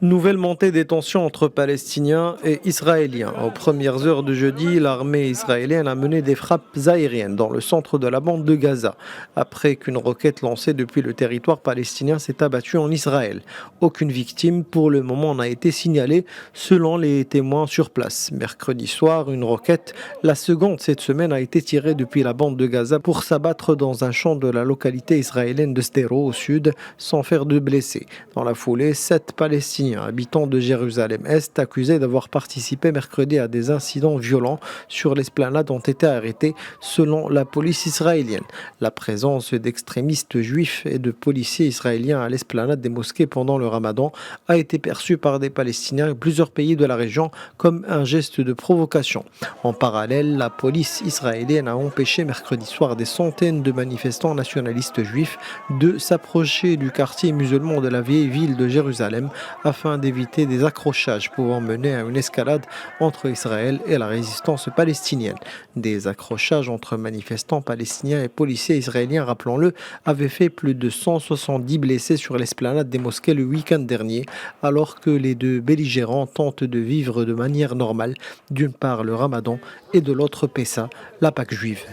Nouvelle montée des tensions entre Palestiniens et Israéliens. Aux premières heures de jeudi, l'armée israélienne a mené des frappes aériennes dans le centre de la bande de Gaza, après qu'une roquette lancée depuis le territoire palestinien s'est abattue en Israël. Aucune victime pour le moment n'a été signalée selon les témoins sur place. Mercredi soir, une roquette, la seconde cette semaine, a été tirée depuis la bande de Gaza pour s'abattre dans un champ de la localité israélienne de Sderot au sud, sans faire de blessés. Dans la foulée, 7 Palestiniens habitants de Jérusalem-Est accusés d'avoir participé mercredi à des incidents violents sur l'esplanade ont été arrêtés selon la police israélienne. La présence d'extrémistes juifs et de policiers israéliens à l'esplanade des mosquées pendant le Ramadan a été perçue par des Palestiniens et plusieurs pays de la région comme un geste de provocation. En parallèle, la police israélienne a empêché mercredi soir des centaines de manifestants nationalistes juifs de s'approcher du quartier musulman de la vieille ville de Jérusalem afin d'éviter des accrochages pouvant mener à une escalade entre Israël et la résistance palestinienne. Des accrochages entre manifestants palestiniens et policiers israéliens, rappelons-le, avaient fait plus de 170 blessés sur l'esplanade des mosquées le week-end dernier, alors que les deux belligérants tentent de vivre de manière normale, d'une part le Ramadan et de l'autre Pessa, la Pâque juive.